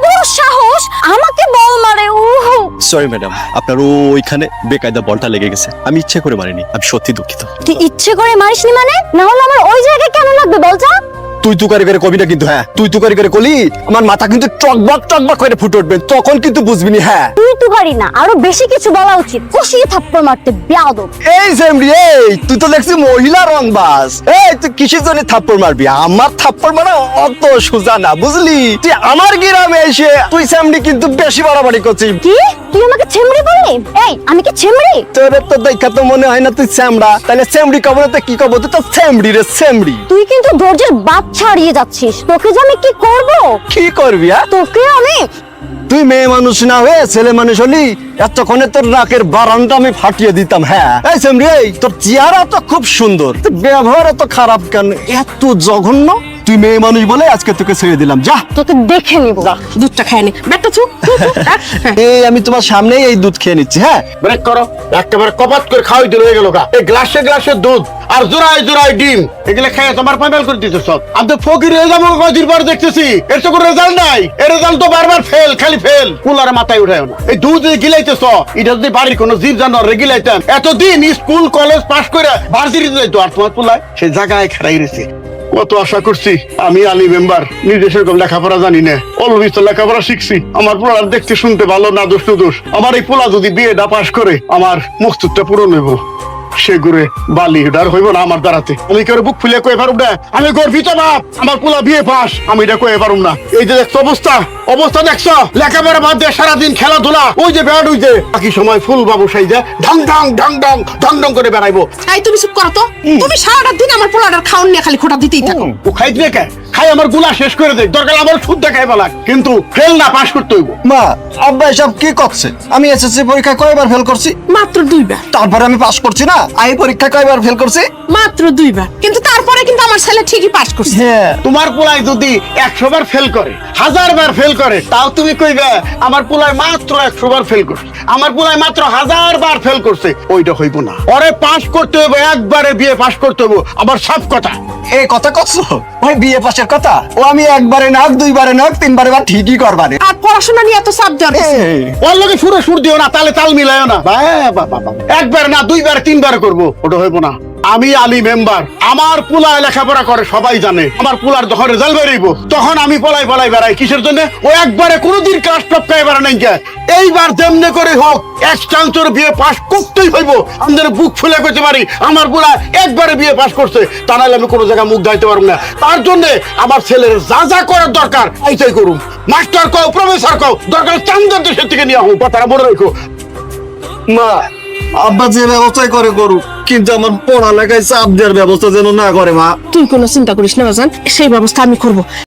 বড় সাহস আমাকে বল মারে। সরি ম্যাডাম, আপনার ওইখানে বেকায়দা বলটা লেগে গেছে। আমি ইচ্ছে করে মারিনি, আমি সত্যি দুঃখিত। তুই ইচ্ছে করে মারিসনি মানে? না হলে আমার ওই জায়গায় কেন লাগবে বলটা? তুই তুকারি করে কবি না কিন্তু, হ্যাঁ তুই তুকারি করে কলি আমার মাথা কিন্তু টকবক টকবক করে ফুটে উঠবে, তখন কিন্তু বুঝবি নি। হ্যাঁ তুই তো পারি না, আরো বেশি কিছু বলা উচিত। কষিয়ে থাপ্পড় মারতে বেয়াদব। এই সেমরি, এই তুই তো দেখছি মহিলা রংবাজ। এই তুই কিসের জন্য থাপ্পড় মারবি? আমার থাপ্পড় মানে অত সোজা না, বুঝলি? তুই আমার গ্রামে এসে তুই সেমরি কিন্তু বেশি বাড়াবাড়ি করছিস। কি তুই আমাকে ছেমড়ি বললি? এই আমি কি ছেমড়ি? তোর তো দেখা তো মনে হয় না তুই সেমড়া, তাহলে সেমরি কব না তো কি কব? তুই তো সেমরি রে, সেমরি। তুই কিন্তু ধৈর্যের বাদ ছাড়িয়ে যাচ্ছিস। তোকে যে আমি কি করব? কি করবি? তোকে আমি তুই মেয়ে মানুষ না হয়ে ছেলে মানুষ হলি এতক্ষণে তোর নাকের বারানটা আমি ফাটিয়ে দিতাম। হ্যাঁ এই সেমরি, এই তোর চেহারা তো খুব সুন্দর, তোর ব্যবহার এত খারাপ কেন? এত জঘন্য। তুই মেয়ে মানুষ বলে আজকে তোকে ছেড়ে দিলাম, যা। তোকে দেখে নিব। দুধটা খায় নি বেটা চুপ। এই আমি তোমার সামনেই এই দুধ খেয়ে নিচ্ছি। হ্যাঁ ব্রেক করো, একেবারে কপাত করে খাওয়াই দিল হয়ে গেল গা। এই গ্লাসে গ্লাসে দুধ আর জোড়ায় জোড়ায় ডিম, এগুলো খেয়ে তোমার পাইমেল করে দিতে সব। আমি তো ফকির হয়ে যাবো কয়দিন পর দেখতেছি। এর তো কোনো রেজাল্ট নাই, এর রেজাল্ট তো বারবার ফেল, খালি ফেল। কুলারে মাথায় উঠায় না। এই দুধ গিলাইতেছ, এটা যদি বাড়ির কোনো জীব জানোয়ার গিলাইতাম, এতদিন স্কুল কলেজ পাশ করে ভার্সিটিতে যাইতো, আর তোমার কুলায় সেই জায়গায় খেলাই রয়েছে। কত আশা করছি আমি আলী মেম্বার, নিজে সেরকম লেখাপড়া জানি না, অল্প বিস্তর লেখাপড়া শিখছি। আমার পোলার দেখতে শুনতে ভালো না, দোষ দোষ। আমার এই পোলা যদি বিয়েটা পাশ করে আমার মকসুদটা পূরণ হইব। সে ঘুরে বালি আর হইব না আমার দ্বারাতে। আমি কেউ বুক ফুলে কয়ে পারুম না, আমি গর্বিত বাপ, আমার পোলা বিয়ে পাস, আমি এটা কয়ে পারুম না। এই যে দেখছো অবস্থা, অবস্থা দেখছো, লেখাপড়া বাদ দিয়ে সারাদিন খেলাধুলা, ওই যে বেড় হইছে, বাকি সময় ফুল বাবু সাইজা ঢং ঢং ঢং ঢং ঢং ঢং করে বেড়াইবো। এই তুমি চুপ করো তো। তুমি সারাটা দিন আমার পোলাটার খাওন নিয়ে খালি খোটা দিতেই থাকো। ও খাইতে কে খাই আমার গুলা শেষ করে দেয়, দরকার আমার শুদ্ধ খাই বলা, কিন্তু ফেল না পাস করতে হইব। মা আব্বা এসব কি করছে? আমি এসএসসি পরীক্ষা কয়বার ফেল করছি? মাত্র 2 বার। তারপরে আমি পাস করছি না। আই পরীক্ষা কয়বার ফেল করছি? মাত্র 2 বার, কিন্তু তারপরে কিন্তু আমার ছেলে ঠিকই পাস করছে। হ্যাঁ তোমার পোলায় যদি 100 বার ফেল করে, 1000 বার ফেল করে, তাও তুমি কইবে আমার পোলায় মাত্র 100 বার ফেল করছে, আমার পোলায় মাত্র 1000 বার ফেল করছে। ওইটা হইব না, ওরে পাস করতে হবে, একবারে বিয়ে পাস করতে হবে, আমার সব কথা। এই কথা কচ্ছ ওই বিয়ে পাশের কথা? ও আমি একবারে না, 2 বারে না, 3 বারে বা ঠিকই করবারে। আর পড়াশোনা নিয়ে এত চাপ দেওয়ার কিছু নেই। ওর লগে সুরে সুর দিও না, তালে তাল মিলাইও না। একবার না, 2 বার 3 বার করবো, ওটা হইব না। আমি আলী মেম্বার, আমার পোলা লেখাপড়া করে সবাই জানে। আমার পোলার যখন রেজাল্ট বেরিয়েব, তখন আমি পলাই পলাই বেড়াই। কিসের জন্য? ও একবারে কোনোদিন ক্লাস টপকায় বেড়া নাই। এইবার যেমনে করে হোক এক চান্সের বিয়ে পাস করতেই হইব। আমাদের বুক ফুলে করতে পারি আমার পোলা একবারে বিয়ে পাস করছে, তা নাহলে আমি কোনো জায়গায় মুখ দাইতে পারবো না। তার জন্য আমার ছেলের যা যা করার দরকার এইটাই করুন। মাস্টার কও, প্রফেসর কও, দরকার চান্দের দেশের থেকে নিয়ে হোক, কথাটা মনে রেখো। মা আব্বা যে ব্যবস্থাই করে করুক, কিন্তু আমার পড়ালেখায় চাপ দেওয়ার ব্যবস্থা যেন না করে। মা তুই কোনো চিন্তা করিস না বাজান, সেই ব্যবস্থা আমি করব।